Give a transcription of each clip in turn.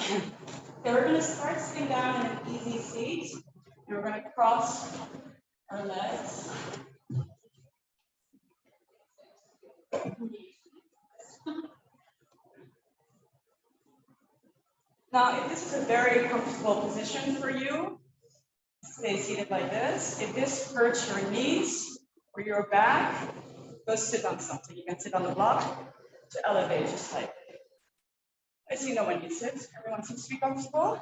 Okay, we're going to start sitting down in an easy seat, and we're going to cross our legs. Now, if this is a very comfortable position for you, stay seated like this. If this hurts your knees or your back, go sit on something. You can sit on the block to elevate just slightly. I see no one needs it. Everyone seems to be comfortable.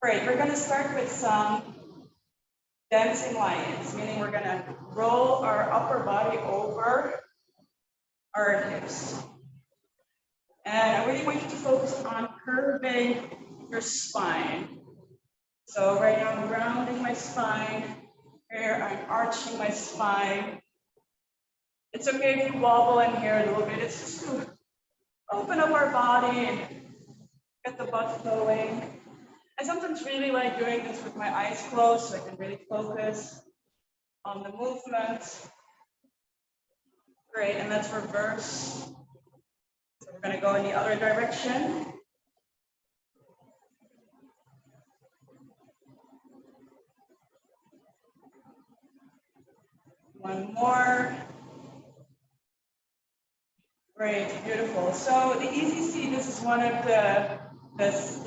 Great, we're going to start with some dancing lions, meaning we're going to roll our upper body over our hips. And I really want you to focus on curving your spine. So right now I'm rounding my spine. Here I'm arching my spine. It's okay if you wobble in here a little bit. It's just to open up our body and get the blood flowing. I sometimes really like doing this with my eyes closed so I can really focus on the movement. Great, and let's reverse. So we're going to go in the other direction. One more. Great, beautiful. So the easy seat, this is one of the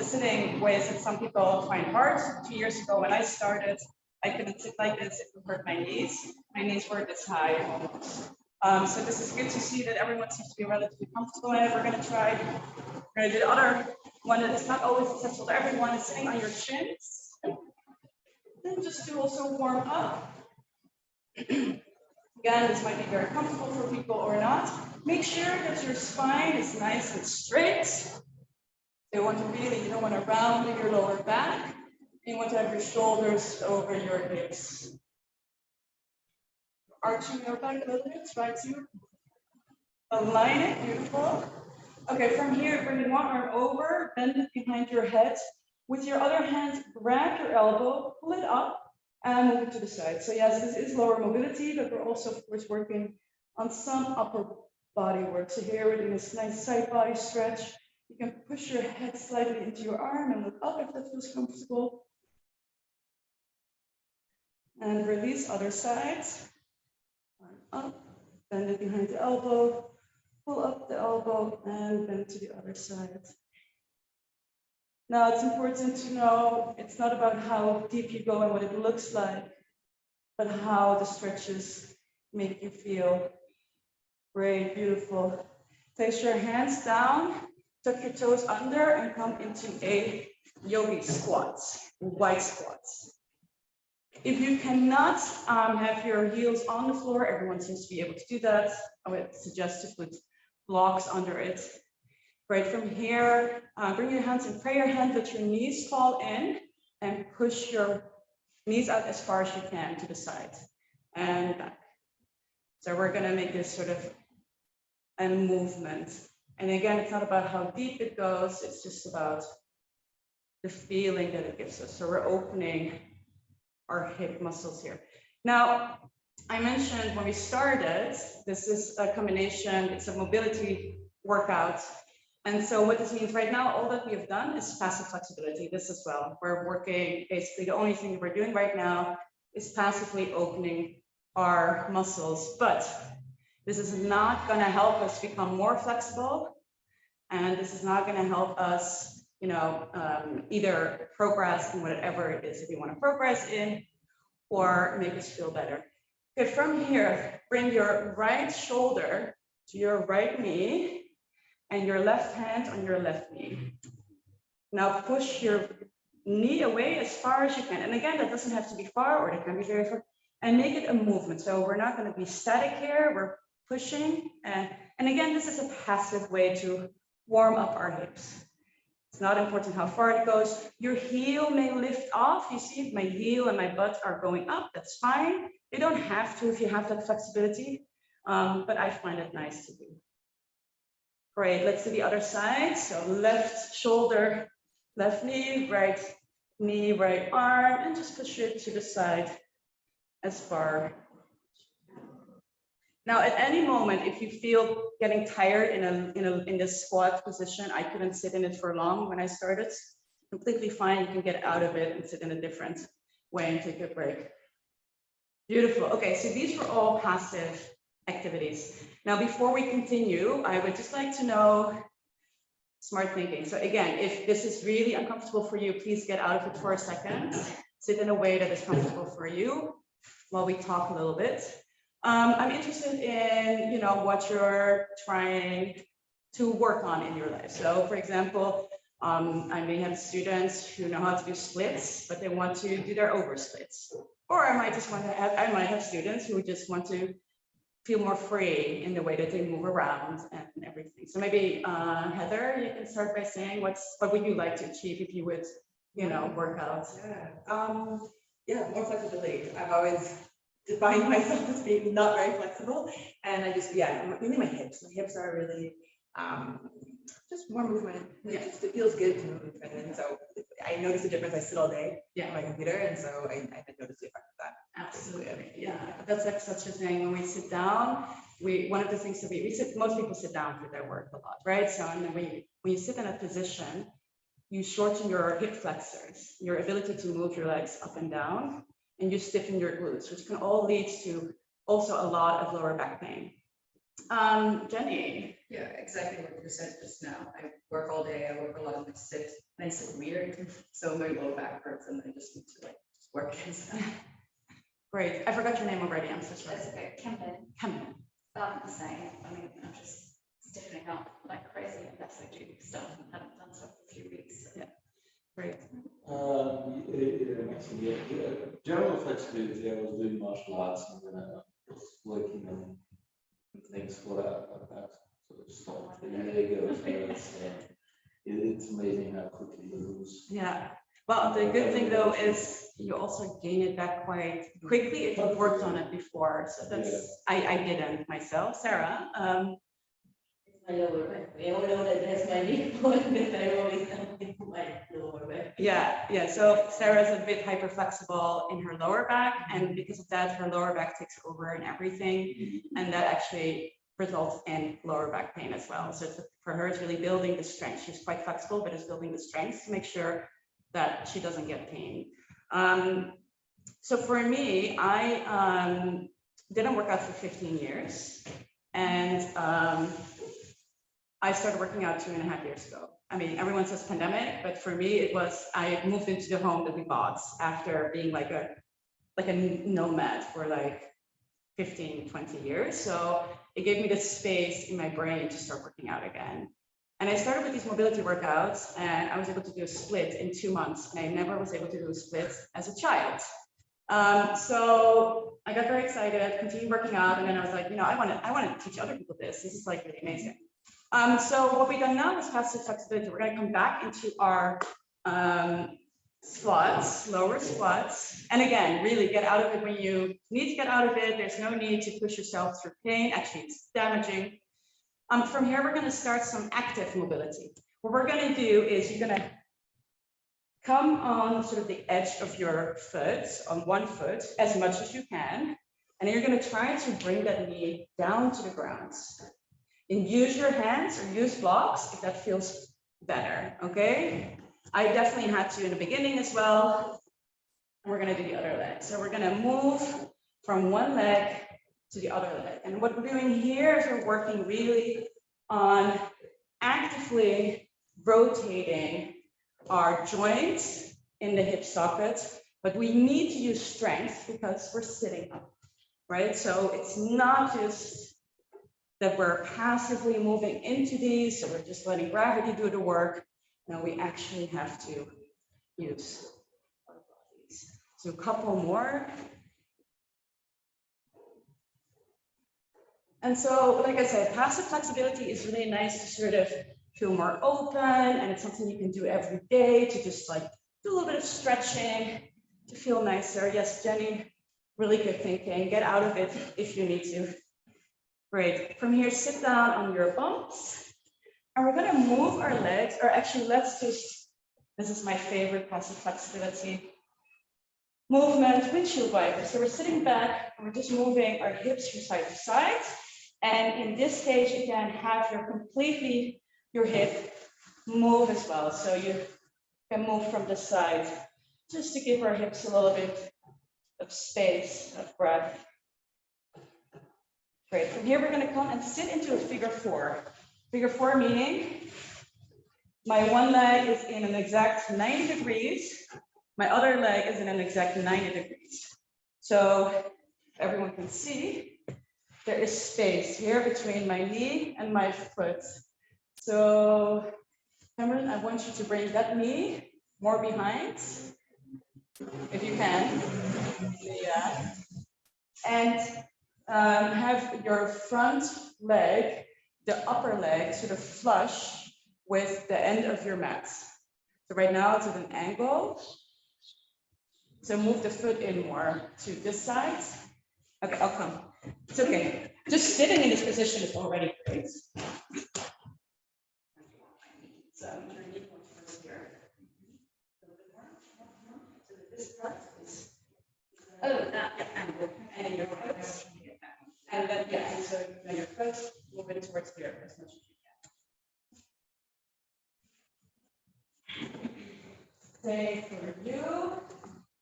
sitting ways that some people find hard. 2 years ago when I started, I couldn't sit like this, it would hurt my knees. My knees were this high almost. So this is good to see that everyone seems to be relatively comfortable in it. We're going to try. We're going to do the other one that is not always accessible to everyone, is sitting on your shins. And just to also warm up. Again, this might be very comfortable for people or not. Make sure that your spine is nice and straight. You want to really, you don't want to round in your lower back. You want to have your shoulders over your hips. Arching your back a little bit, try to align it, beautiful. Okay, from here, bring one arm over, bend it behind your head. With your other hand, grab your elbow, pull it up, and move it to the side. So yes, this is lower mobility, but we're also, of course, working on some upper body work. So here we're doing this nice side body stretch. You can push your head slightly into your arm and look up if that feels comfortable. And release other sides. Arm up, bend it behind the elbow, pull up the elbow, and bend to the other side. Now, it's important to know it's not about how deep you go and what it looks like, but how the stretches make you feel. Great, beautiful. Place your hands down, tuck your toes under, and come into a yogi squat, wide squats. If you cannot have your heels on the floor, everyone seems to be able to do that. I would suggest to put blocks under it. Right, from here, bring your hands in prayer hand, let your knees fall in, and push your knees out as far as you can to the side and back. So we're going to make this sort of a movement. And again, it's not about how deep it goes, it's just about the feeling that it gives us. So we're opening our hip muscles here. Now, I mentioned when we started, this is a combination, it's a mobility workout. And so what this means right now, all that we have done is passive flexibility, this as well. We're working, basically the only thing that we're doing right now is passively opening our muscles, but this is not gonna help us become more flexible. And this is not gonna help us, either progress in whatever it is that we wanna progress in or make us feel better. Okay, from here, bring your right shoulder to your right knee, and your left hand on your left knee. Now push your knee away as far as you can. And again, that doesn't have to be far, or it can be very far, and make it a movement. So we're not going to be static here, we're pushing. And again, this is a passive way to warm up our hips. It's not important how far it goes. Your heel may lift off. You see, my heel and my butt are going up, that's fine. You don't have to if you have that flexibility, but I find it nice to do. Great, let's do the other side. So left shoulder, left knee, right arm, and just push it to the side as far. Now, at any moment, if you feel getting tired in this squat position, I couldn't sit in it for long when I started. Completely fine. You can get out of it and sit in a different way and take a break. Beautiful. Okay, so these were all passive activities. Now, before we continue, I would just like to know smart thinking. So again, if this is really uncomfortable for you, please get out of it for a second. Sit in a way that is comfortable for you while we talk a little bit. I'm interested in, what you're trying to work on in your life. So for example, I may have students who know how to do splits, but they want to do their over splits. Or I might have students who just want to feel more free in the way that they move around and everything. So maybe Heather, you can start by saying what would you like to achieve if you would, work out? Yeah, more flexibility. I've always defined myself as being not very flexible, and I just mainly my hips. My hips are really just more movement. It feels good to move, and so I notice a difference. I sit all day on my computer, and so I notice the effect of that. Absolutely, yeah. That's like such a thing. When we sit down, one of the things that most people sit down for their work a lot, right? So and then when you sit in a position, you shorten your hip flexors, your ability to move your legs up and down, and you stiffen your glutes, which can all lead to also a lot of lower back pain. Jenny. Yeah, exactly what you said just now. I work all day, I work a lot and I sit weird. So my low back hurts and I just need to just work it. Great. I forgot your name already. I'm so sorry. That's okay. Kempen. The same. I mean, I'm just stiffening up like crazy unless I do stuff and haven't done stuff for a few weeks. So. Yeah. Great. General flexibility. I was doing martial arts and then I was working on things for that. So it's stopped a year ago. So it's amazing how quickly you lose. Yeah. Well, the good thing though is you also gain it back quite quickly if you've worked on it before. So that's I didn't myself. Sarah. My lower back. We all know that that's my weak point, but I always have my lower back. Yeah. So Sarah's a bit hyper flexible in her lower back, and because of that, her lower back takes over in everything, and that actually results in lower back pain as well. So for her, it's really building the strength. She's quite flexible, but it's building the strength to make sure that she doesn't get pain. So for me, I didn't work out for 15 years, and I started working out 2.5 years ago. I mean, everyone says pandemic, but for me, it was, I moved into the home that we bought after being like a nomad for like 15, 20 years. So it gave me the space in my brain to start working out again. And I started with these mobility workouts, and I was able to do a split in 2 months, and I never was able to do a split as a child. So I got very excited, continued working out, and then I was like, I want to teach other people this. This is like really amazing. So what we've done now is passive flexibility. We're going to come back into our squats, lower squats. And again, really get out of it when you need to get out of it. There's no need to push yourself through pain. Actually, it's damaging. From here, we're going to start some active mobility. What we're going to do is you're going to come on sort of the edge of your foot, on one foot, as much as you can. And then you're going to try to bring that knee down to the ground. And use your hands or use blocks if that feels better, okay? I definitely had to in the beginning as well. We're going to do the other leg. So we're going to move from one leg to the other leg. And what we're doing here is we're working really on actively rotating our joints in the hip socket, but we need to use strength because we're sitting up, right? So it's not just that we're passively moving into these, so we're just letting gravity do the work. No, we actually have to use our bodies. So a couple more. And so, like I said, passive flexibility is really nice to sort of feel more open, and it's something you can do every day to just like do a little bit of stretching to feel nicer. Yes, Jenny, really good thinking. Get out of it if you need to. Great. From here, sit down on your bumps. And we're going to move our legs, or actually, this is my favorite passive flexibility. movement windshield wipers. So we're sitting back and we're just moving our hips from side to side. And in this stage, again, have your hip move as well. So you can move from the side just to give our hips a little bit of space, of breath. Great. From here, we're going to come and sit into a figure 4. Figure 4 meaning my one leg is in an exact 90 degrees. My other leg is in an exact 90 degrees. So everyone can see there is space here between my knee and my foot. So Cameron, I want you to bring that knee more behind, if you can. Yeah. And have your front leg, the upper leg, sort of flush with the end of your mat. So right now it's at an angle. So move the foot in more to this side. Okay, I'll come. It's okay. Just sitting in this position is already great. So I'm going to need one first here. A little bit more. So that this part is. Oh, that and your foot. And then, yeah, so then your foot, move it towards here as much as you can. Same for you,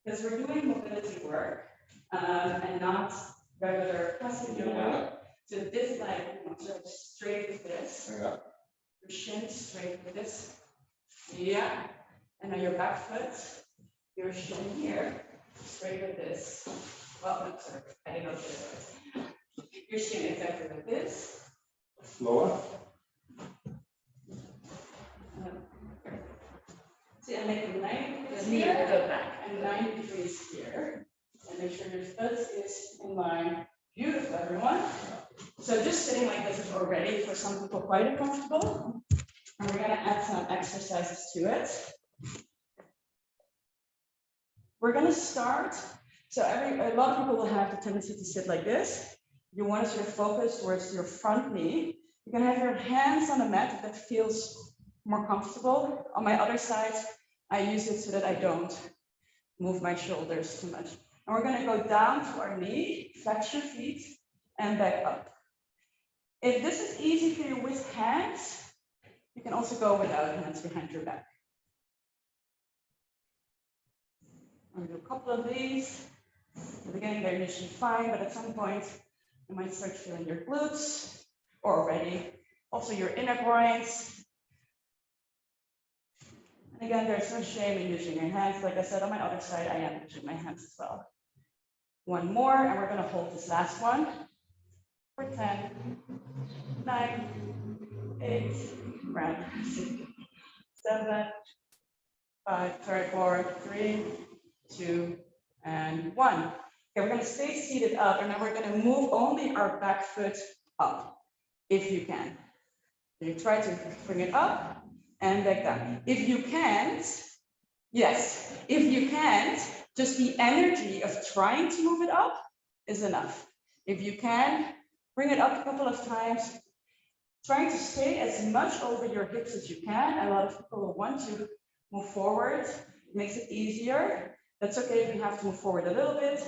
because we're doing mobility work and not regular classic yoga. So this leg, you want to straight with this. Yeah. Your shin straight with this. Yeah. And then your back foot, your shin here, straight with this. Well, no, sorry, I didn't know what it was. Your shin exactly like this. Lower. See, I make 90 degrees Knee here to go back. and 90 degrees here. And make sure your foot is in line. Beautiful, everyone. So just sitting like this is already, for some people, quite uncomfortable. And we're going to add some exercises to it. We're going to start. So a lot of people will have the tendency to sit like this. You want to sort of focus towards your front knee. You can have your hands on the mat if that feels more comfortable. On my other side, I use it so that I don't move my shoulders too much. And we're going to go down to our knee, flex your feet, and back up. If this is easy for you with hands, you can also go without hands behind your back. I'll do a couple of these. At the beginning, they're usually fine, but at some point, you might start feeling your glutes, or already, also your inner groins. And again, there's no shame in using your hands. Like I said, on my other side, I am using my hands as well. One more, and we're going to hold this last one for 10, 9, 8, round 6, 7, 5, sorry, 4, 3, 2, and 1. Okay, we're going to stay seated up, and then we're going to move only our back foot up, if you can. So you try to bring it up and back down. If you can't, yes, if you can't, just the energy of trying to move it up is enough. If you can, bring it up a couple of times, trying to stay as much over your hips as you can. A lot of people will want to move forward. It makes it easier. That's okay if you have to move forward a little bit,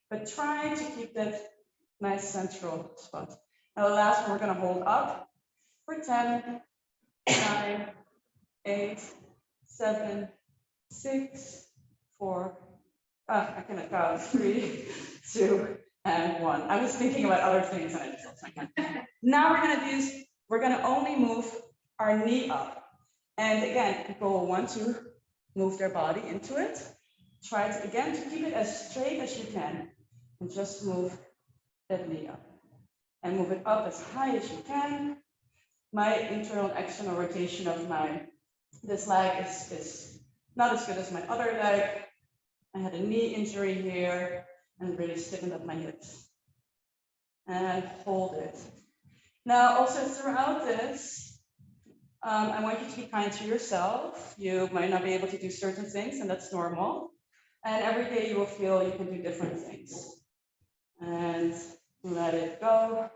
but try to keep that nice central spot. Now the last one we're going to hold up for 10, 9, 8, 7, 6, 4, I cannot count, 3, 2, and 1. I was thinking about other things and I just lost my hand. Now we're going to only move our knee up. And again, people will want to move their body into it. Try to, again, to keep it as straight as you can. And just move that knee up. And move it up as high as you can. My internal and external rotation of this leg is not as good as my other leg. I had a knee injury here and really stiffened up my hips. And hold it. Now, also throughout this, I want you to be kind to yourself. You might not be able to do certain things, and that's normal. And every day you will feel you can do different things. And let it go.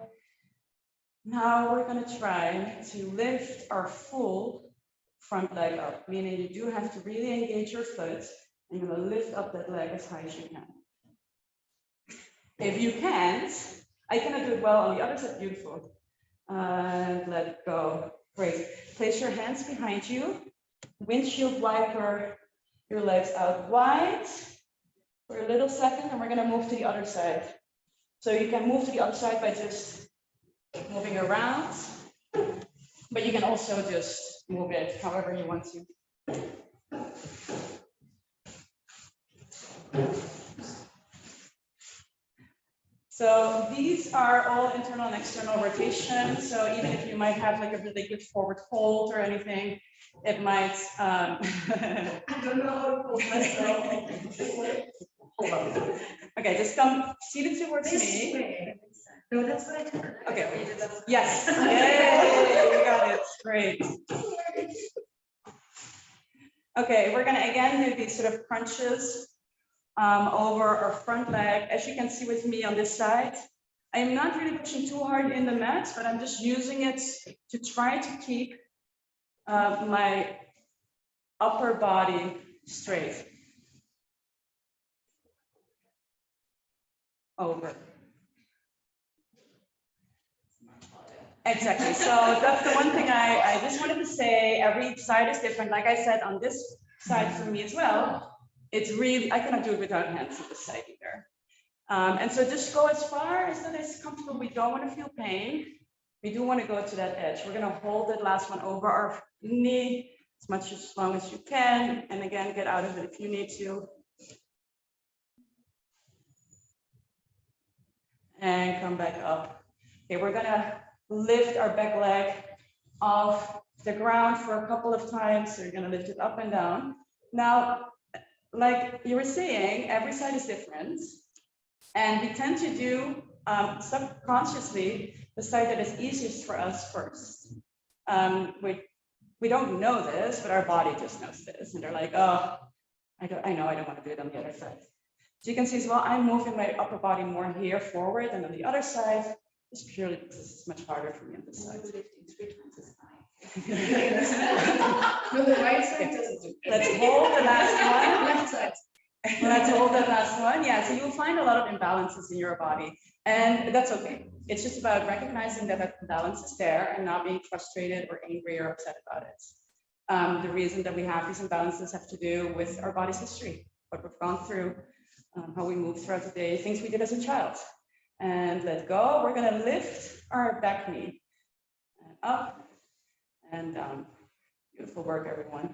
Now we're going to try to lift our full front leg up, meaning you do have to really engage your foot And you're gonna lift up that leg as high as you can. If you can't, I cannot do it well on the other side, beautiful. And let it go. Great. Place your hands behind you. Windshield wiper your legs out wide for a little second, and we're gonna move to the other side. So you can move to the other side by just moving around, but you can also just move it however you want to. So these are all internal and external rotation. So even if you might have like a really good forward fold or anything, it might. I don't know how to hold myself. Hold on. Okay, just come seated towards This me. way. No, that's what I heard. Okay. Yes. Yay, you got it. Great. Okay, we're gonna again do these sort of crunches over our front leg. As you can see with me on this side, I'm not really pushing too hard in the mat, but I'm just using it to try to keep my upper body straight. Over. Exactly. So that's the one thing I just wanted to say. Every side is different. Like I said, on this side for me as well, it's really, I cannot do it without hands on this side either. And so just go as far as that is comfortable. We don't want to feel pain. We do want to go to that edge. We're going to hold that last one over our knee as long as you can. And again, get out of it if you need to. And come back up. Okay, we're going to lift our back leg off the ground for a couple of times. So you're going to lift it up and down. Now, like you were saying, every side is different. And we tend to do subconsciously the side that is easiest for us first. We don't know this, but our body just knows this. And they're like, oh, I know I don't want to do it on the other side. So you can see as well, I'm moving my upper body more here forward and on the other side, just purely because it's much harder for me on this side. Lifting 3 times is fine. No, the right side doesn't do. Let's hold the last one. Left side. Let's hold that last one. Yeah, so you'll find a lot of imbalances in your body, and that's okay. It's just about recognizing that that imbalance is there and not being frustrated or angry or upset about it. The reason that we have these imbalances have to do with our body's history, what we've gone through, how we move throughout the day, things we did as a child. And let go. We're going to lift our back knee and up and down. Beautiful work, everyone.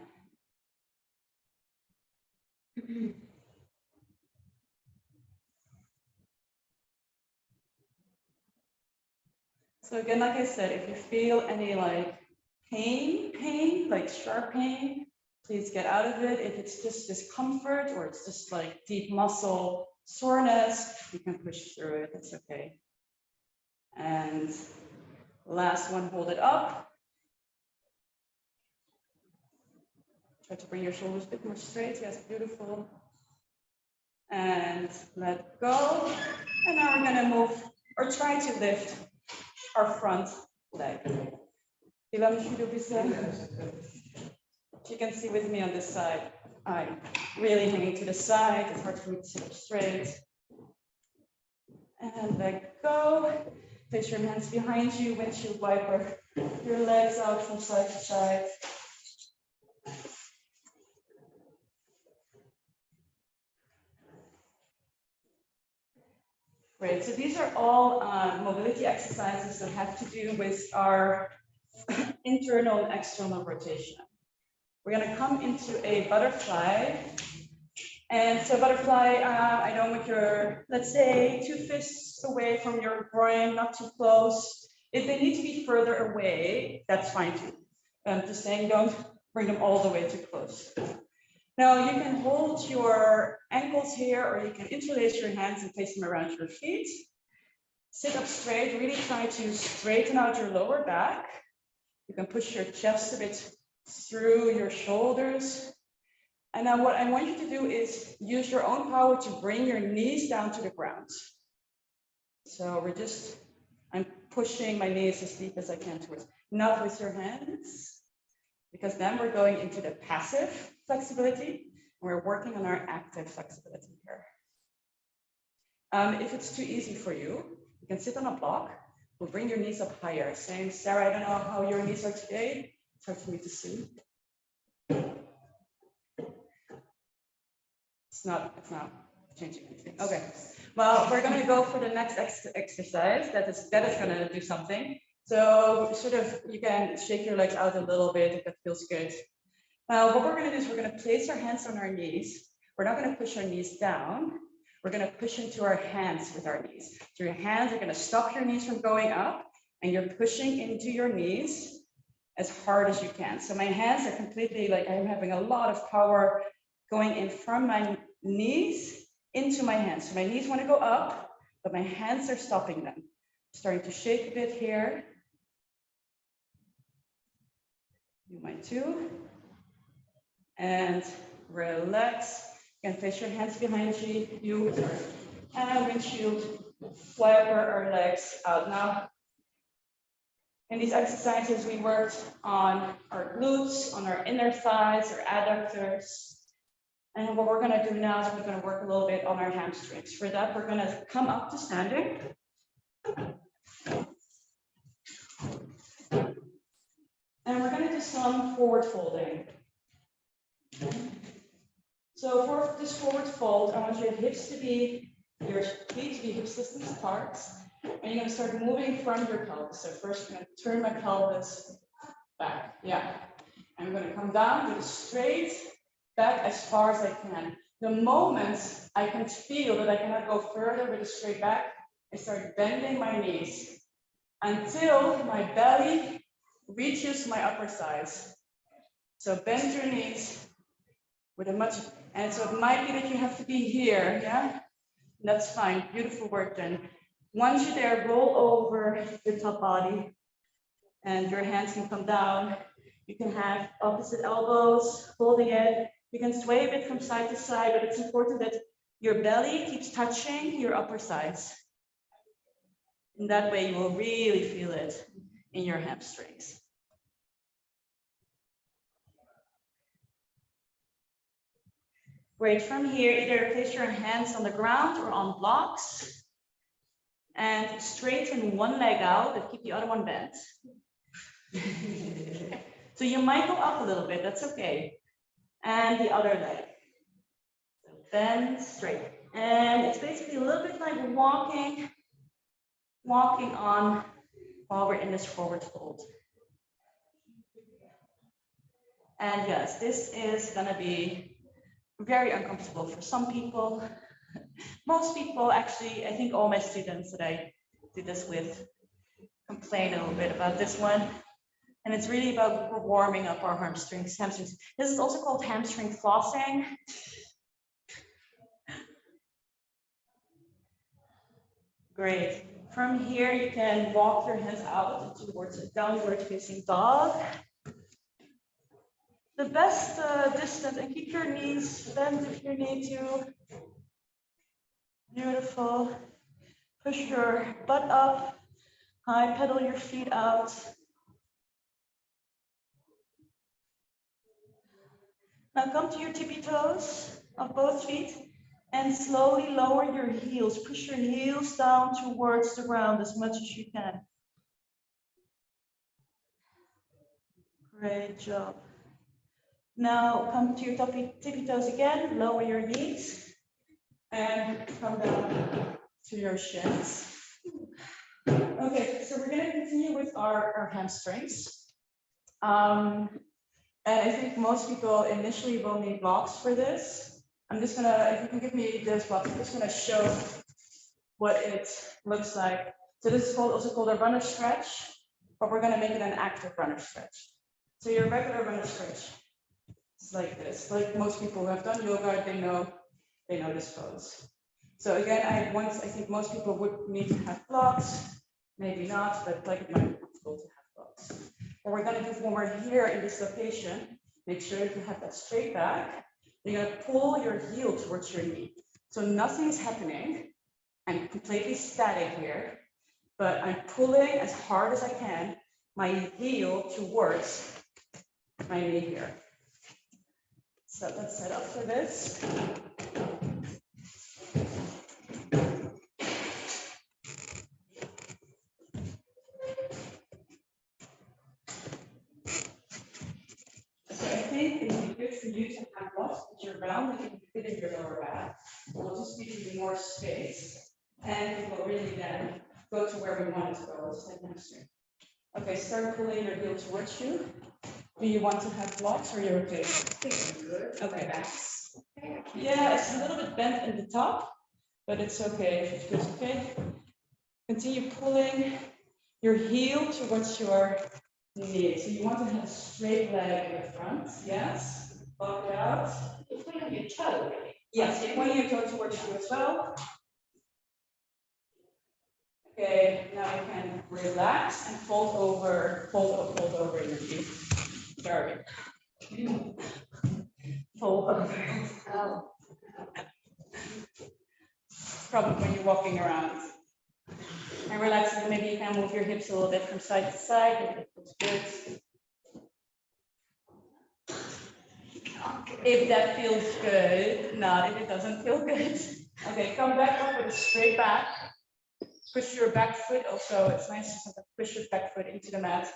So again, like I said, if you feel any like pain, like sharp pain, please get out of it. If it's just discomfort or it's just like deep muscle soreness, you can push through it, it's okay. And last one, hold it up. Try to bring your shoulders a bit more straight, yes, beautiful. And let go. And now we're gonna move or try to lift our front leg. You can see with me on this side, I'm really hanging to the side. It's hard for me to sit up straight. And let go. Place your hands behind you, windshield wiper your legs out from side to side. Great, so these are all mobility exercises that have to do with our internal and external rotation. We're going to come into a butterfly. And so butterfly, I don't want your, let's say, 2 fists away from your groin, not too close. If they need to be further away, that's fine too. I'm just saying, don't bring them all the way too close. Now you can hold your ankles here, or you can interlace your hands and place them around your feet. Sit up straight, really try to straighten out your lower back. You can push your chest a bit through your shoulders. And now what I want you to do is use your own power to bring your knees down to the ground. So I'm pushing my knees as deep as I can towards, not with your hands, because then we're going into the passive flexibility. We're working on our active flexibility here. If it's too easy for you, you can sit on a block. We'll bring your knees up higher. Saying, Sarah, I don't know how your knees are today. It's hard for me to see. It's not changing anything. Okay. Well, we're going to go for the next exercise. That is going to do something. So sort of, you can shake your legs out a little bit if that feels good. What we're going to do is we're going to place our hands on our knees. We're not going to push our knees down. We're going to push into our hands with our knees. So your hands are going to stop your knees from going up, and you're pushing into your knees as hard as you can. So my hands are completely like I'm having a lot of power going in from my knees into my hands. So my knees want to go up, but my hands are stopping them. Starting to shake a bit here. You might too. And relax. You can place your hands behind you and windshield wiper our legs out. Now, in these exercises, we worked on our glutes, on our inner thighs, our adductors. And what we're going to do now is we're going to work a little bit on our hamstrings. For that, we're going to come up to standing. And we're going to do some forward folding. So for this forward fold, I want your hips to be, your feet to be hip distance apart. And you're going to start moving from your pelvis. So first, I'm going to turn my pelvis back. Yeah. I'm going to come down with a straight back as far as I can. The moment I can feel that I cannot go further with a straight back, I start bending my knees until my belly reaches my upper thighs. So bend your knees with a much, and so it might be that you have to be here, yeah? That's fine, beautiful work then. Once you're there, roll over your top body and your hands can come down. You can have opposite elbows, holding it. You can sway a bit from side to side, but it's important that your belly keeps touching your upper thighs. In that way, you will really feel it in your hamstrings. Great, from here, either place your hands on the ground or on blocks and straighten one leg out, but keep the other one bent. So you might go up a little bit, that's okay. And the other leg. So bend straight. And it's basically a little bit like walking on while we're in this forward fold. And yes, this is gonna be very uncomfortable for some people. Most people, actually, I think all my students that I do this with complain a little bit about this one. And it's really about warming up our hamstrings. This is also called hamstring flossing. Great. From here, you can walk your hands out towards a downward facing dog. The best distance, and keep your knees bent if you need to. Beautiful. Push your butt up, high pedal your feet out. Now come to your tippy toes of both feet and slowly lower your heels. Push your heels down towards the ground as much as you can. Great job. Now come to your tippy toes again, lower your knees and come down to your shins. Okay, so we're gonna continue with our hamstrings. And I think most people initially will need blocks for this. I'm just gonna, if you can give me those blocks, I'm just gonna show what it looks like. So this is also called a runner stretch, but we're gonna make it an active runner stretch. So your regular runner stretch is like this. Like most people who have done yoga, they know this pose. So again, I think most people would need to have blocks, maybe not, but like it might be comfortable to have blocks. What we're gonna do when we're here in this location, make sure that you have that straight back. You're gonna pull your heel towards your knee. So nothing's happening. I'm completely static here, but I'm pulling as hard as I can my heel towards my knee here. So let's set up for this. So I think it would be good for you to have blocks that you're round that you can fit in your lower back. We'll just give you more space and it will really then go to where we want it to go. It's like hamstring. Okay, start pulling your heel towards you. Do you want to have blocks or you're okay? Good. Okay. Backs. Okay, I can't- Yeah, it's a little bit bent in the top, but it's okay if it feels okay. Continue pulling your heel towards your knee. So you want to have a straight leg in the front, yes? Walk it out. It's going on your toe, right? Yes, you're pointing your toe towards you as well. Okay, now you can relax and fold over your knee. Sorry. Fold over. Oh, Probably when you're walking around. And relax, and maybe you can move your hips a little bit from side to side. If it feels good. If that feels good, not if it doesn't feel good. Okay, come back up with a straight back. Push your back foot also. It's nice to sometimes push your back foot into the mat.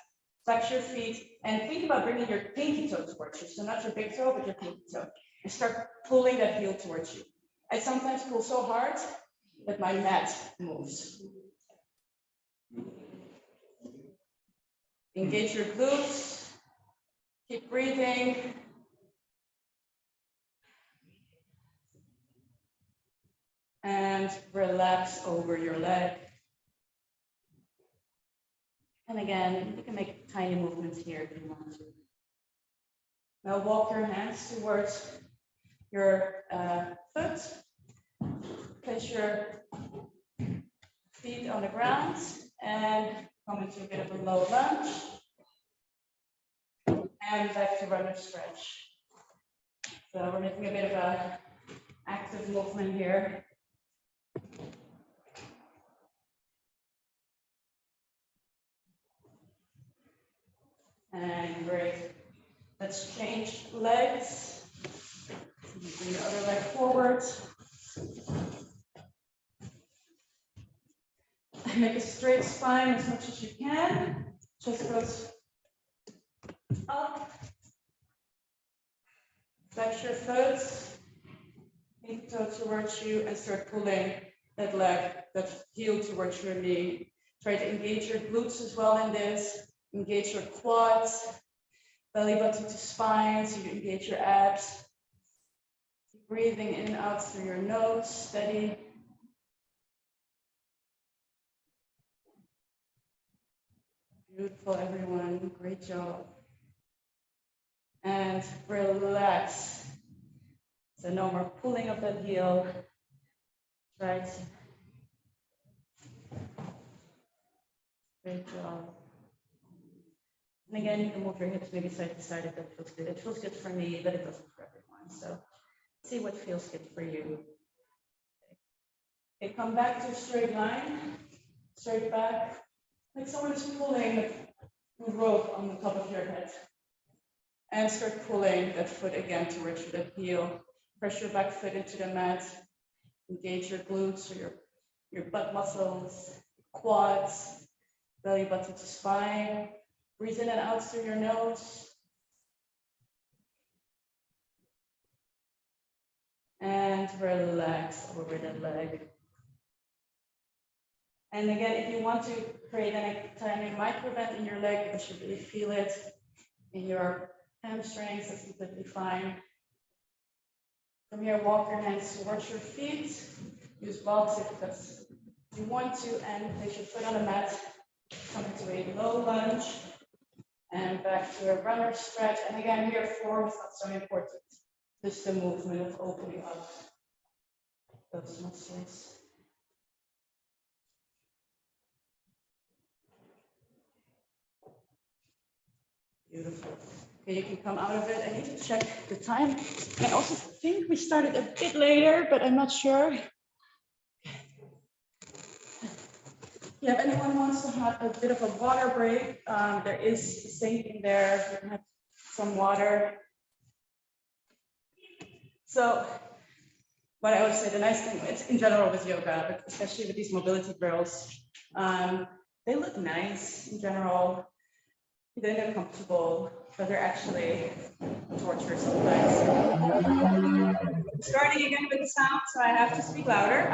Flex your feet and think about bringing your pinky toe towards you. So not your big toe, but your pinky toe. And start pulling that heel towards you. I sometimes pull so hard that my mat moves. Engage your glutes. Keep breathing. And relax over your leg. And again, you can make tiny movements here if you want to. Now walk your hands towards your foot. Place your feet on the ground and come into a bit of a low lunge. And back to runner stretch. So we're making a bit of a active movement here. And great. Let's change legs. Bring the other leg forward. Make a straight spine as much as you can. Chest goes up. Flex your foot. Pinky toe towards you and start pulling that leg, that heel towards your knee. Try to engage your glutes as well in this. Engage your quads, belly button to spine, so you engage your abs. Keep breathing in and out through your nose, steady. Beautiful, everyone, great job. And relax. So no more pulling of that heel. Right. Great job. And again, you can move your hips maybe side to side if that feels good. It feels good for me, but it doesn't for everyone. So see what feels good for you. Okay, come back to a straight line, straight back, like someone is pulling a rope on the top of your head. And start pulling that foot again towards you, that heel. Press your back foot into the mat. Engage your glutes or your butt muscles, quads, belly button to spine. Breathe in and out through your nose. And relax over the leg. And again, if you want to create any tiny micro bend in your leg, because you really feel it in your hamstrings, that's completely fine. From here, walk your hands towards your feet. Use blocks if you want to, and place your foot on the mat. Come into a low lunge. And back to a runner stretch. And again, here form is not so important. Just the movement of opening up those muscles. Beautiful. Okay, you can come out of it. I need to check the time. I also think we started a bit later, but I'm not sure. Yeah, if anyone wants to have a bit of a water break, there is a sink in there. You can have some water. So what I would say, the nice thing is in general with yoga, but especially with these mobility drills, they look nice in general. Then they're comfortable, but they're actually torture sometimes. Starting again with the sound, so I have to speak louder.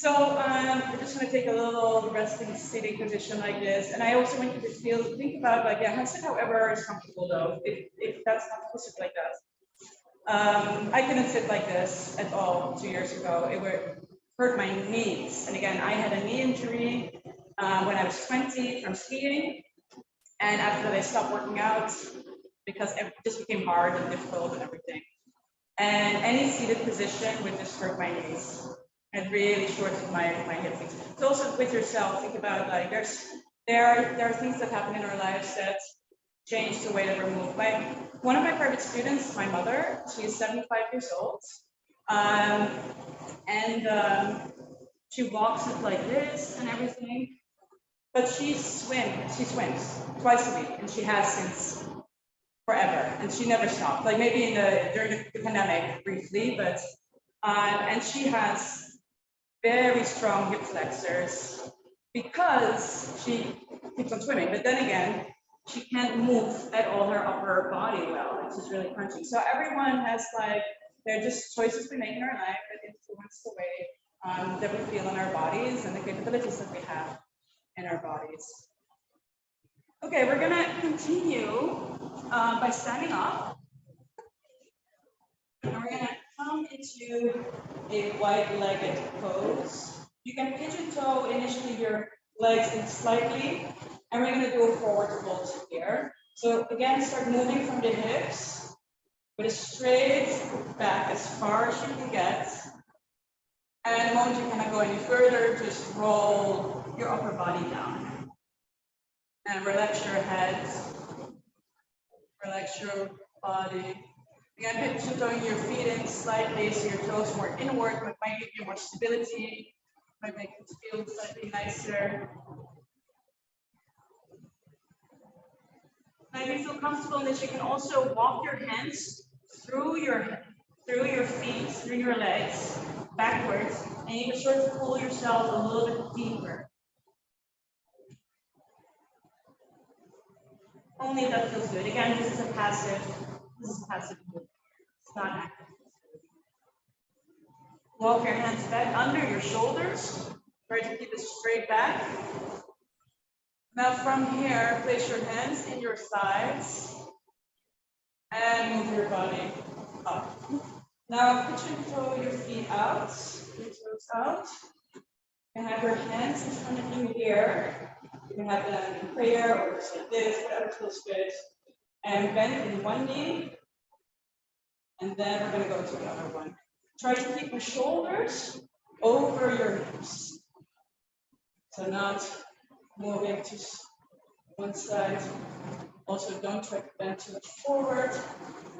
We're just going to take a little resting sitting position like this, and I also want you to think about like, yeah, sit however is comfortable though. If that's not possible like that. I couldn't sit like this at all 2 years ago. It would hurt my knees. And again, I had a knee injury when I was 20 from skiing. And after that, I stopped working out because it just became hard and difficult and everything. And any seated position would just hurt my knees and really shorten my hip things. So also with yourself, think about like there are things that happen in our lives that change the way that we're moved. One of my private students, my mother, she is 75 years old. She walks it like this and everything. But she swims twice a week, and she has since forever, and she never stopped. Like maybe during the pandemic briefly, but and she has very strong hip flexors because she keeps on swimming. But then again, she can't move at all her upper body well. It's just really crunchy. So everyone has like, they're just choices we make in our life that influence the way that we feel in our bodies and the capabilities that we have in our bodies. Okay, we're gonna continue by standing up. And we're gonna come into a wide-legged pose. You can pigeon toe initially your legs in slightly, and we're gonna do a forward fold here. So again, start moving from the hips with a straight back as far as you can get. And the moment you cannot go any further, just roll your upper body down. And relax your head, relax your body. Again, pigeon toeing your feet in slightly so your toes more inward, but might give you more stability, might make it feel slightly nicer. Now, if you feel comfortable in this, you can also walk your hands through your feet, through your legs, backwards, and you can sort of pull yourself a little bit deeper. Only if that feels good. Again, this is passive movement. It's not active. Walk your hands back under your shoulders. Try to keep it straight back. Now from here, place your hands in your sides and move your body up. Now pigeon toe your feet out, your toes out. You can have your hands in front of you here. You can have them in prayer or just like this, whatever feels good. And bend in one knee. And then we're going to go to the other one. Try to keep your shoulders over your hips. So not moving to one side. Also, don't try to bend too much forward.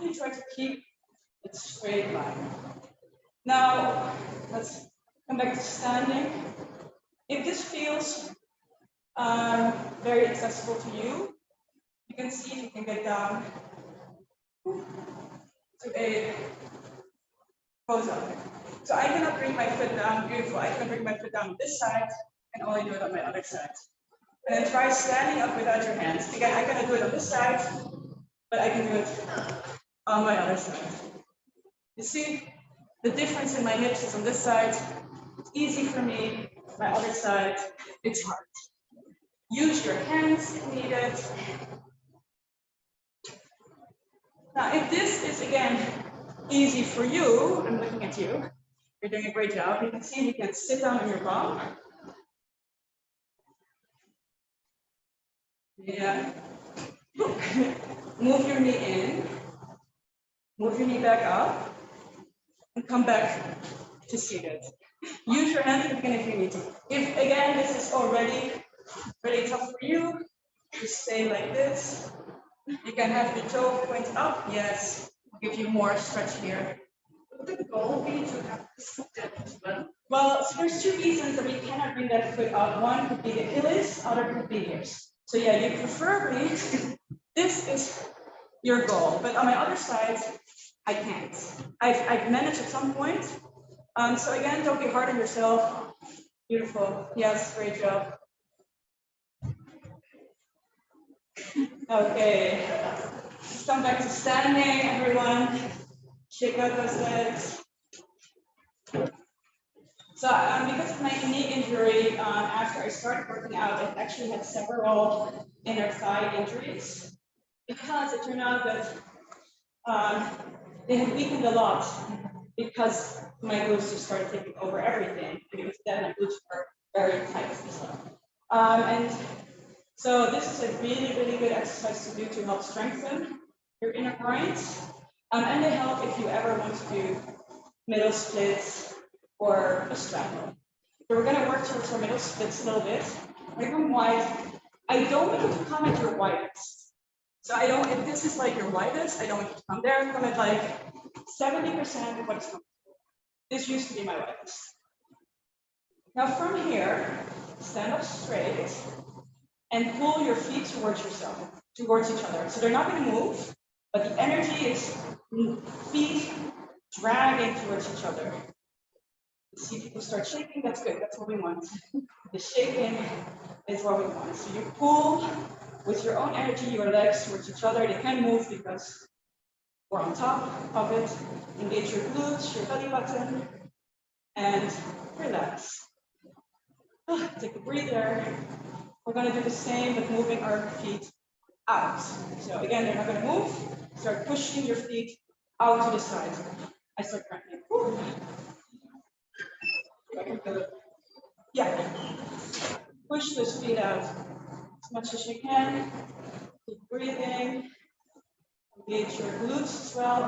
You try to keep it straight line. Now, let's come back to standing. If this feels very accessible to you, you can see if you can get down to a pose up. So I cannot bring my foot down, beautiful. I can bring my foot down on this side and only do it on my other side. And then try standing up without your hands. Again, I cannot do it on this side, but I can do it on my other side. You see, the difference in my hips is on this side, it's easy for me. My other side, it's hard. Use your hands if needed. Now, if this is, again, easy for you, I'm looking at you, you're doing a great job. You can see you can sit down on your bum. Yeah. Move your knee in, move your knee back up, and come back to seated. Use your hands again if you need to. If, again, this is already really tough for you, just stay like this. You can have your toe point up, yes, give you more stretch here. Would the goal be to have this step as well? Well, so there's two reasons that we cannot bring that foot up. One could be the Achilles, other could be yours. So yeah, you preferably, this is your goal. But on my other side, I can't. I've managed at some point. So again, don't be hard on yourself. Beautiful. Yes, great job. Okay. Let's come back to standing, everyone. Shake out those legs. So because of my knee injury, after I started working out, I actually had several inner thigh injuries because it turned out that they had weakened a lot because my glutes just started taking over everything. And it was then my glutes were very tight and stuff. And so this is a really, really good exercise to do to help strengthen your inner groins. And they help if you ever want to do middle splits or a straddle. So we're going to work towards our middle splits a little bit. When I come wide, I don't want you to come at your widest. So I don't, if this is like your widest, I don't want you to come there. Come at like 70% of what's comfortable. This used to be my widest. Now from here, stand up straight and pull your feet towards yourself, towards each other. So they're not going to move, but the energy is feet dragging towards each other. See people start shaking, that's good, that's what we want. The shaking is what we want. So you pull with your own energy, your legs towards each other. They can move because we're on top of it. Engage your glutes, your belly button, and relax. Take a breather. We're going to do the same, but moving our feet out. So again, they're not going to move. Start pushing your feet out to the side. I start cranking. Yeah. Push those feet out as much as you can. Keep breathing. Engage your glutes as well.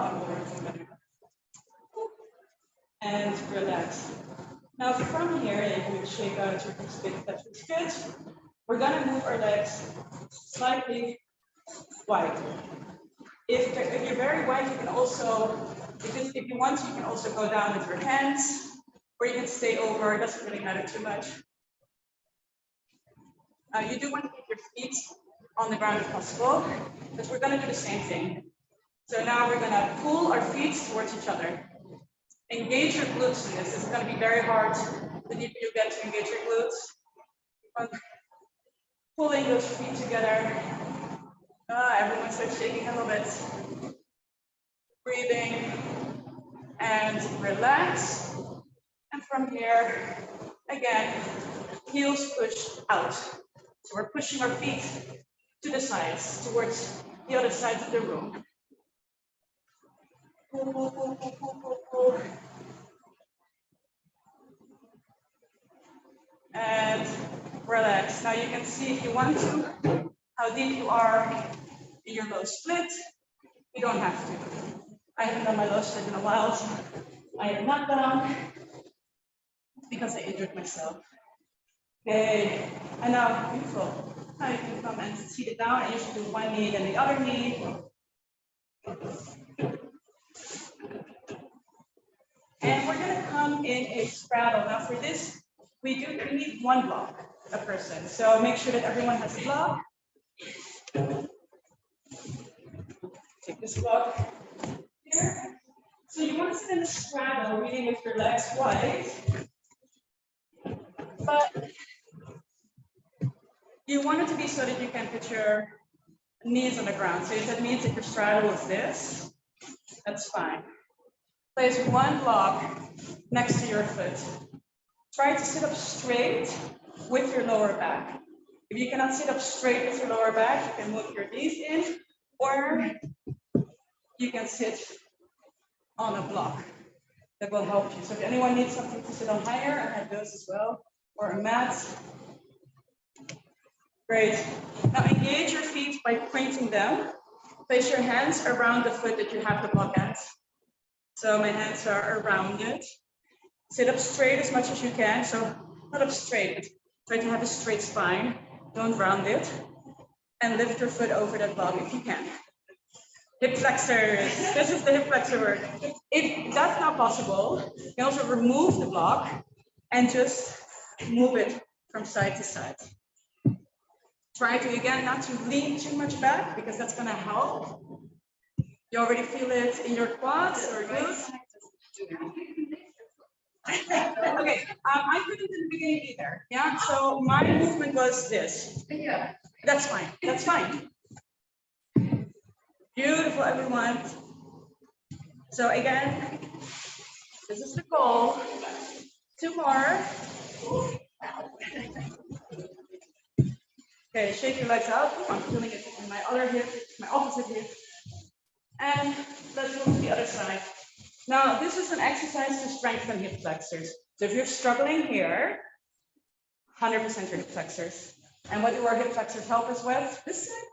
And relax. Now from here, you can shake out your split. That looks good. We're going to move our legs slightly wide. If you're very wide, you can also, if you want to, you can also go down with your hands, or you can stay over. It doesn't really matter too much. You do want to keep your feet on the ground if possible, but we're going to do the same thing. So now we're going to pull our feet towards each other. Engage your glutes in this. This is going to be very hard. The deeper you get to engage your glutes. Pulling those feet together. Everyone starts shaking a little bit. Breathing and relax. And from here, again, heels push out. So we're pushing our feet to the sides, towards the other sides of the room. Pull, pull, pull, pull, pull, pull, pull. And relax. Now you can see, if you want to, how deep you are in your low split. You don't have to. I haven't done my low split in a while, so I am not done because I injured myself. Okay, and now, beautiful. Now you can come and seat it down. I usually do one knee, then the other knee. And we're gonna come in a straddle. Now for this, we need one block a person. So make sure that everyone has a block. Take this block here. So you want to sit in a straddle, reading with your legs wide. But you want it to be so that you can put your knees on the ground. So if that means that your straddle is this, that's fine. Place one block next to your foot. Try to sit up straight with your lower back. If you cannot sit up straight with your lower back, you can move your knees in, or you can sit on a block. That will help you. So if anyone needs something to sit on higher, I have those as well, or a mat. Great. Now engage your feet by pointing them. Place your hands around the foot that you have the block at. So my hands are around it. Sit up straight as much as you can. So not up straight, but try to have a straight spine. Don't round it. And lift your foot over that block if you can. Hip flexors. This is the hip flexor work. If that's not possible, you can also remove the block and just move it from side to side. Try to, again, not to lean too much back because that's going to help You already feel it in your quads or glutes? Okay, I couldn't in the beginning either. Yeah, so my movement was this. Yeah. That's fine. That's fine. Beautiful, everyone. So again, this is the goal. 2 more. Okay, shake your legs out. I'm feeling it in my other hip, my opposite hip. And let's move to the other side. Now, this is an exercise to strengthen hip flexors. So if you're struggling here, 100% your hip flexors. And what do our hip flexors help us with? This side.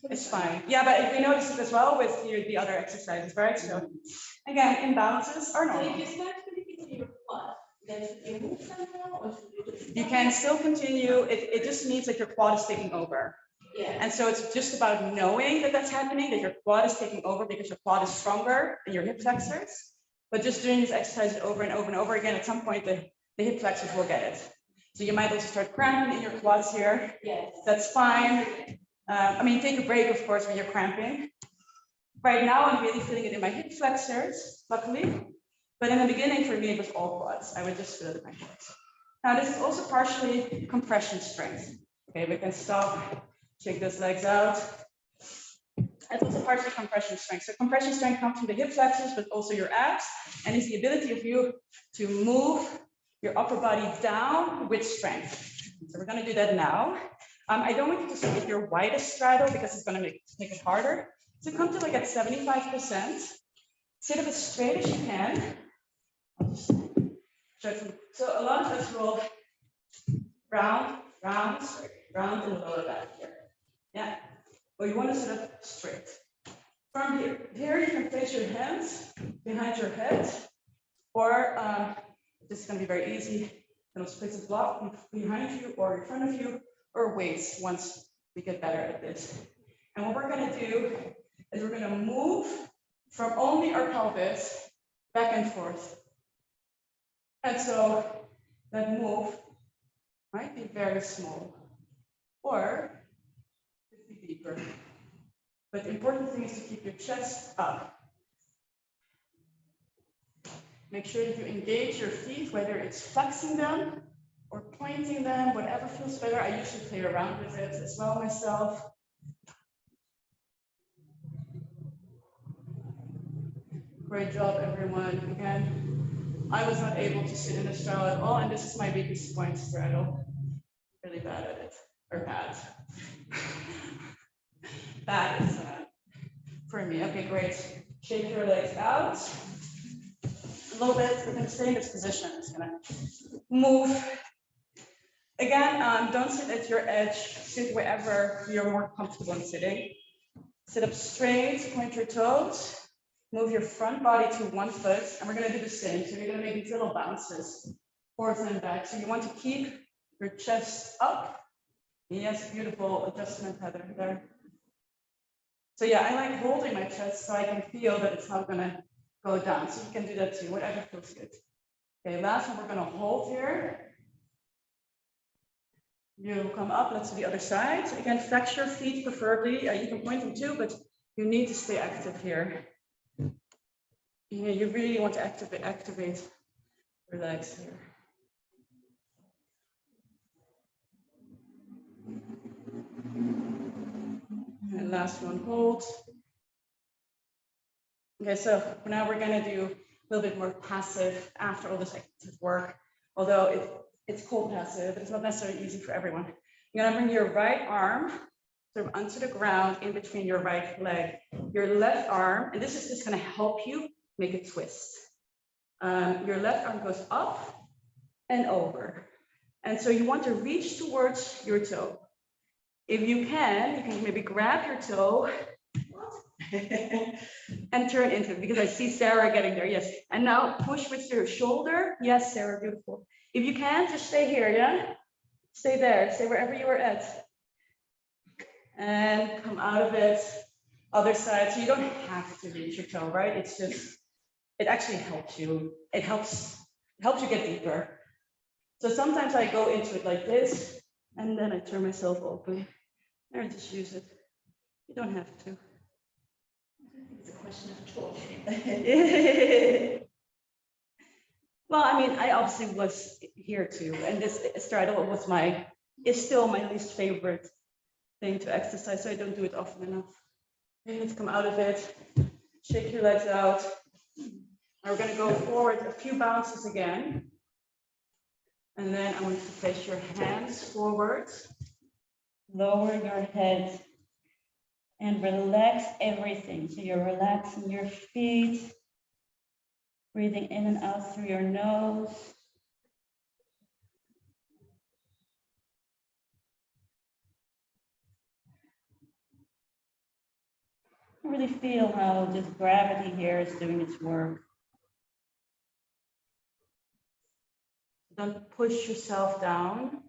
It's fine. Yeah, but we notice it as well with the other exercises, right? So again, imbalances are So normal. if you start with your quad, then should you move somehow or should you just? You can still continue. It just means that your quad is taking over. Yeah. And so it's just about knowing that that's happening, that your quad is taking over because your quad is stronger than your hip flexors. But just doing these exercises over and over and over again, at some point, the hip flexors will get it. So you might also start cramping in your quads here. Yes. That's fine. I mean, take a break, of course, when you're cramping. Right now, I'm really feeling it in my hip flexors, luckily. But in the beginning, for me, it was all quads. I would just feel it in my hips. Now, this is also partially compression strength. Okay, we can stop, shake those legs out. It's also partially compression strength. So compression strength comes from the hip flexors, but also your abs, and is the ability of you to move your upper body down with strength. So we're going to do that now. I don't want you to sit with your widest straddle because it's going to make it harder. So come to like at 75%. Sit up as straight as you can. So a lot of us will round in the lower back here. Yeah. Or you want to sit up straight. From here you can place your hands behind your head, or this is going to be very easy. Then let's place a block behind you or in front of you, or weights once we get better at this. And what we're going to do is we're going to move from only our pelvis back and forth. And so that move might be very small or could be deeper. But the important thing is to keep your chest up. Make sure that you engage your feet, whether it's flexing them or pointing them, whatever feels better. I usually play around with it as well myself. Great job, everyone. Again, I was not able to sit in a straddle at all, and this is my weakest point straddle. Really bad at it, or bad. Bad is for me. Okay, great. Shake your legs out a little bit. We're going to stay in this position. It's going to move. Again, don't sit at your edge. Sit wherever you're more comfortable in sitting. Sit up straight, point your toes. Move your front body to one foot, and we're going to do the same. So you're going to make these little bounces forwards and back. So you want to keep your chest up. Yes, beautiful adjustment, Heather, there. So yeah, I like holding my chest so I can feel that it's not going to go down. So you can do that too, whatever feels good. Okay, last one, we're going to hold here. You come up, let's do the other side. Again, flex your feet preferably. You can point them too, but you need to stay active here. You really want to activate your legs here. And last one, hold. Okay, so now we're going to do a little bit more passive after all this active work, although it's called passive, but it's not necessarily easy for everyone. You're going to bring your right arm sort of onto the ground in between your right leg. Your left arm, and this is just going to help you make a twist. Your left arm goes up and over. And so you want to reach towards your toe. If you can maybe grab your toe and turn into it, because I see Sarah getting there. Yes. And now push with your shoulder. Yes, Sarah, beautiful. If you can, just stay here, yeah? Stay there, stay wherever you are at. And come out of it, other side. So you don't have to reach your toe, right? It's just, it actually helps you. It helps you get deeper. So sometimes I go into it like this, and then I turn myself open. Or just use it. You don't have to. It's a question of Well, I mean, I obviously was here too, and this straddle is still my least favorite thing to exercise, so I don't do it often enough. Okay, let's come out of it, shake your legs out. Now we're gonna go forward a few bounces again. And then I want you to place your hands forward, lower your head, and relax everything. So you're relaxing your feet, breathing in and out through your nose. Really feel how this gravity here is doing its work. Don't push yourself down.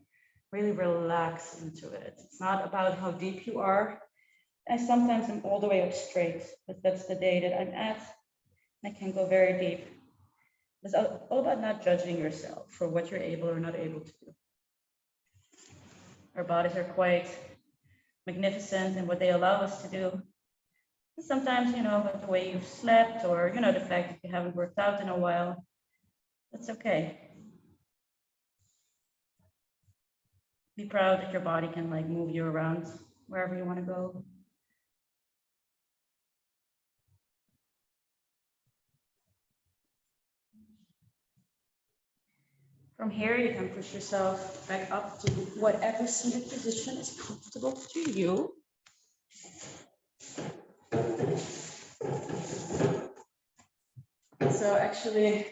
Really relax into it. It's not about how deep you are. And sometimes I'm all the way up straight, but that's the day that I'm at. I can go very deep. It's all about not judging yourself for what you're able or not able to do. Our bodies are quite magnificent in what they allow us to do. Sometimes, with the way you've slept or, the fact that you haven't worked out in a while, that's okay. Be proud that your body can move you around wherever you want to go. From here, you can push yourself back up to whatever seated position is comfortable to you. So actually,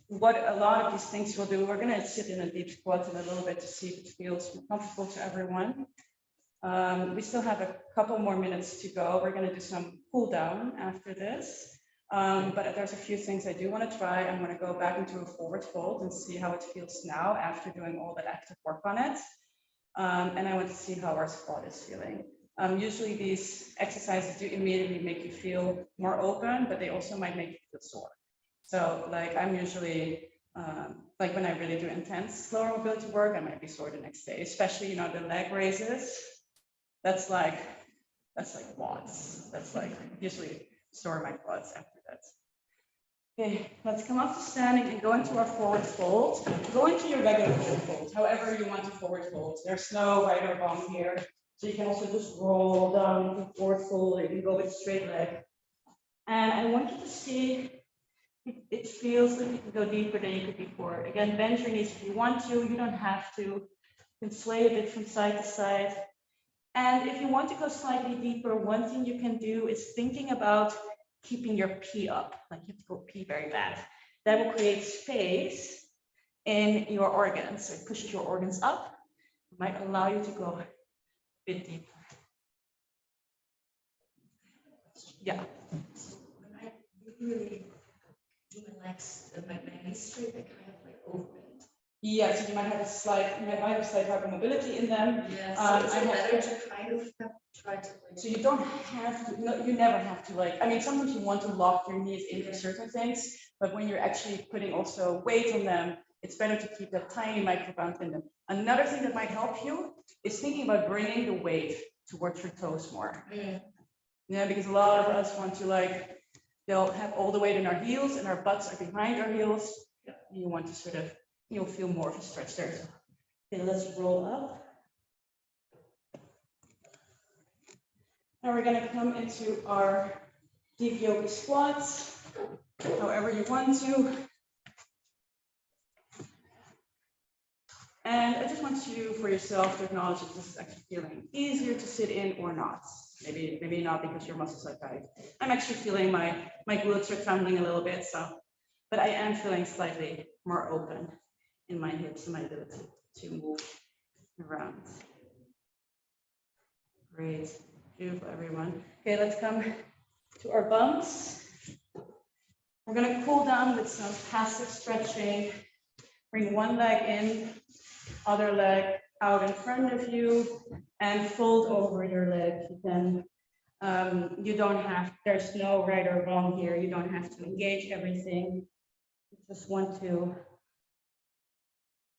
what a lot of these things will do, we're going to sit in a deep squat in a little bit to see if it feels comfortable to everyone. We still have a couple more minutes to go. We're going to do some cool down after this. But there's a few things I do want to try. I'm going to go back into a forward fold and see how it feels now after doing all that active work on it. And I want to see how our squat is feeling. Usually these exercises do immediately make you feel more open, but they also might make you feel sore. So I'm usually, when I really do intense lower mobility work, I might be sore the next day, especially, the leg raises. That's like quads. That's usually sore my quads after that. Okay, let's come up to standing and go into our forward fold. Go into your regular forward fold, however you want to forward fold. There's no right or wrong here. So you can also just roll down into forward fold, or you can go with straight leg. And I want you to see if it feels like you can go deeper than you could before. Again, bend your knees if you want to. You don't have to. You can sway a bit from side to side. And if you want to go slightly deeper, one thing you can do is thinking about keeping your pee up. You have to go pee very bad. That will create space in your organs. So it pushes your organs up. It might allow you to go a bit deeper. Yeah. When I really do my legs, my knees straight, I kind of over it. Yeah, so you might have a slight hypermobility in them. Yeah, so is it better to kind of try to So you don't have to, no, you never have to sometimes you want to lock your knees into certain things, but when you're actually putting also weight on them, it's better to keep that tiny micro bounce in them. Another thing that might help you is thinking about bringing the weight towards your toes more. Yeah, because a lot of us want to they'll have all the weight in our heels and our butts are behind our heels. You want to sort of, you'll feel more of a stretch there. So, okay, let's roll up. Now we're going to come into our deep yoga squats, however you want to. And I just want you, for yourself, to acknowledge if this is actually feeling easier to sit in or not. Maybe not because your muscles are tight. I'm actually feeling my glutes are trembling a little bit, but I am feeling slightly more open in my hips and my ability to move around. Great. Beautiful, everyone. Okay, let's come to our bumps. We're going to cool down with some passive stretching. Bring one leg in, other leg out in front of you, and fold over your leg. You can, there's no right or wrong here. You don't have to engage everything. You just want to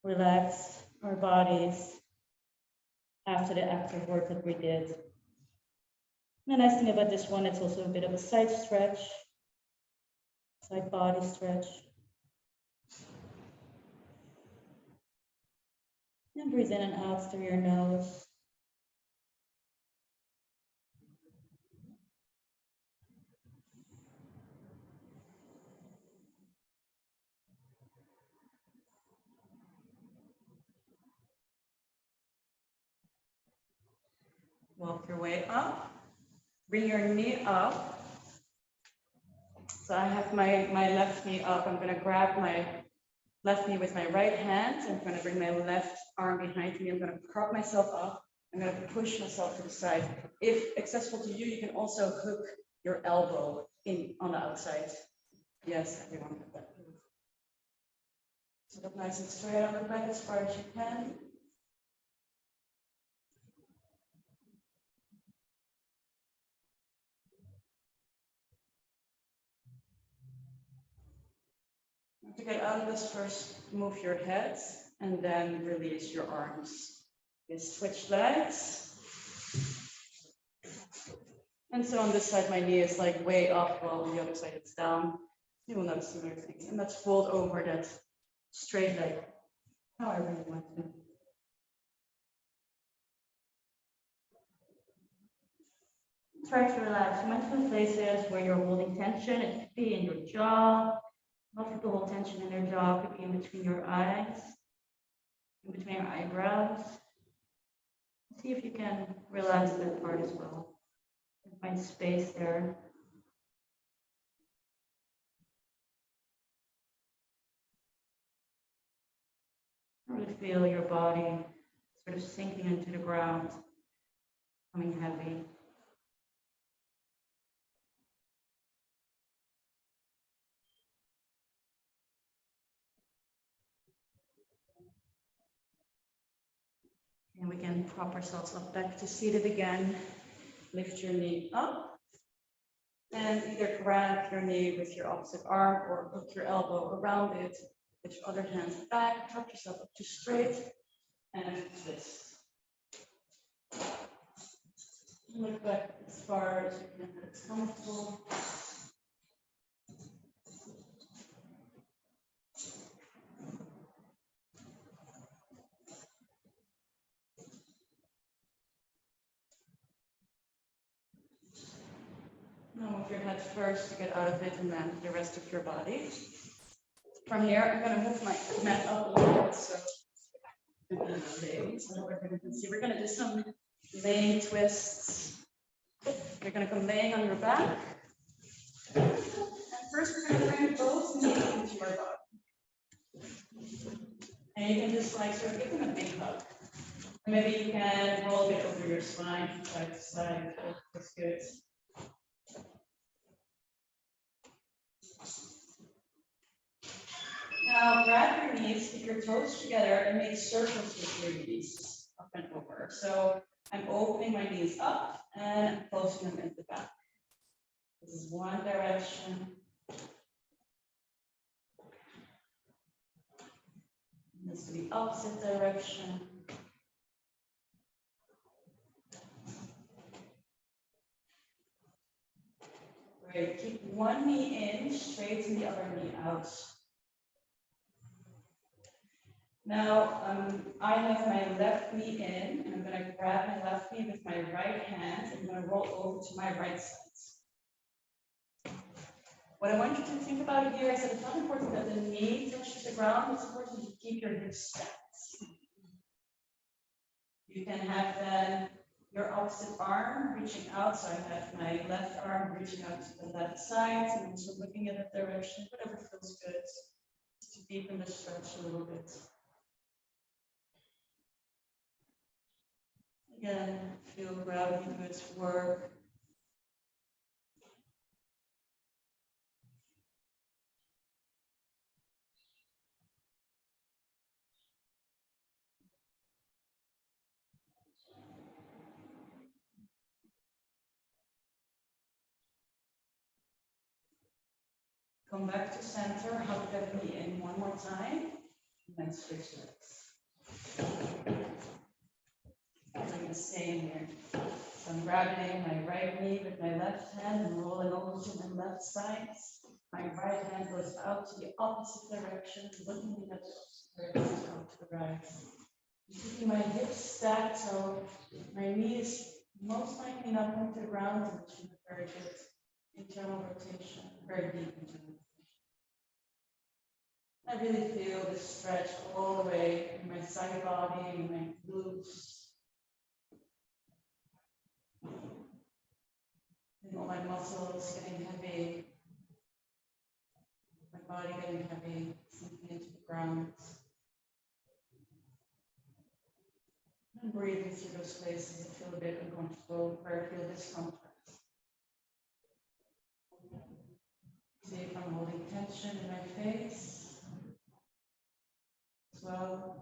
relax our bodies after the active work that we did. The nice thing about this one, it's also a bit of a side stretch, side body stretch. And breathe in and out through your nose. Walk your way up. Bring your knee up. So I have my left knee up. I'm going to grab my left knee with my right hand. I'm going to bring my left arm behind me. I'm going to prop myself up. I'm going to push myself to the side. If accessible to you, you can also hook your elbow in on the outside. Yes, everyone got that. Sit up nice and straight on the back as far as you can. To get out of this, first move your head and then release your arms. You switch legs. And so on this side, my knee is like way up while on the other side it's down. You will notice similar things. And let's fold over that straight leg. How I really want to. Try to relax. You might feel places where you're holding tension. It could be in your jaw. Most people hold tension in their jaw. It could be in between your eyes, in between your eyebrows. See if you can relax that part as well. Find space there. Really feel your body sort of sinking into the ground, becoming heavy. And we can prop ourselves up back to seated again. Lift your knee up. And either grab your knee with your opposite arm or hook your elbow around it. With your other hand back, prop yourself up to straight and twist. Look back as far as you can, that it's comfortable. Now move your head first to get out of it and then the rest of your body. From here, I'm going to move my mat up a little bit. So we're going to do some laying twists. You're going to come laying on your back. And first, we're going to bring both knees into your body. And you can just like sort of give them a big hug. And maybe you can roll it over your spine, side to side. That's good. Now grab your knees, keep your toes together, and make circles with your knees up and over. So I'm opening my knees up and I'm closing them at the back. This is one direction. This is the opposite direction. Great. Keep one knee in, straighten the other knee out. Now, I have my left knee in, and I'm going to grab my left knee with my right hand, and I'm going to roll over to my right side. What I want you to think about here is that it's not important that the knee touches the ground, it's important to keep your hips stacked. You can have then your opposite arm reaching out, so I have my left arm reaching out to the left side, and also looking in that direction, whatever feels good, just to deepen the stretch a little bit. Again, feel gravity do its work. Come back to center, hug that knee in one more time, and then switch legs. Doing the same here. So I'm grabbing my right knee with my left hand and rolling over to my left side. My right hand goes out to the opposite direction, looking at the out to the right. Keeping my hips stacked, so my knee is most likely not going to the ground, which is a very good internal rotation, very deep internal rotation. I really feel this stretch all the way in my side body, in my glutes. And all my muscles getting heavy, my body getting heavy, sinking into the ground. And breathing through those places that feel a bit uncomfortable, where I feel discomfort. See if I'm holding tension in my face as well.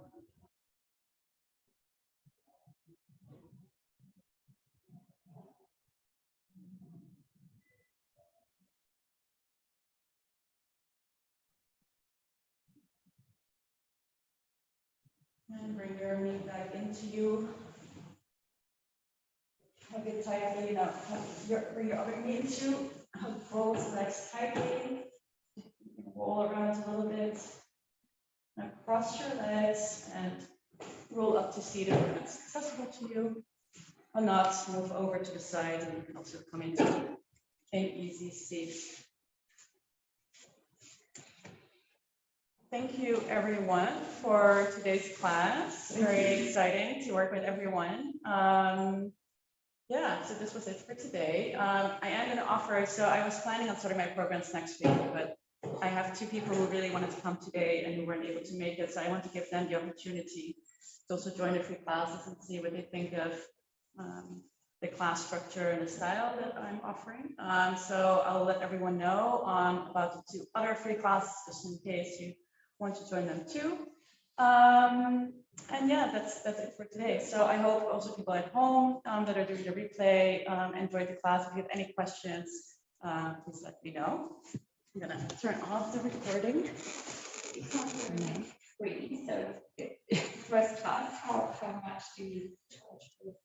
And bring your knee back into you. Hug it tightly. Now bring your other knee into. Hug both legs tightly. Roll around a little bit. Now cross your legs and roll up to seated when it's accessible to you. Or not, move over to the side and you can also come into an easy seat. Thank you everyone for today's class. Very exciting to work with everyone. Yeah, so this was it for today. I am going to offer, so I was planning on starting my programs next week, but I have 2 people who really wanted to come today and who weren't able to make it. So I want to give them the opportunity to also join the free classes and see what they think of the class structure and the style that I'm offering. So I'll let everyone know about the 2 other free classes, just in case you want to join them too. And yeah, that's it for today. So I hope also people at home that are doing the replay enjoyed the class. If you have any questions, please let me know. I'm gonna turn off the recording. Wait, so first class, how much do you charge for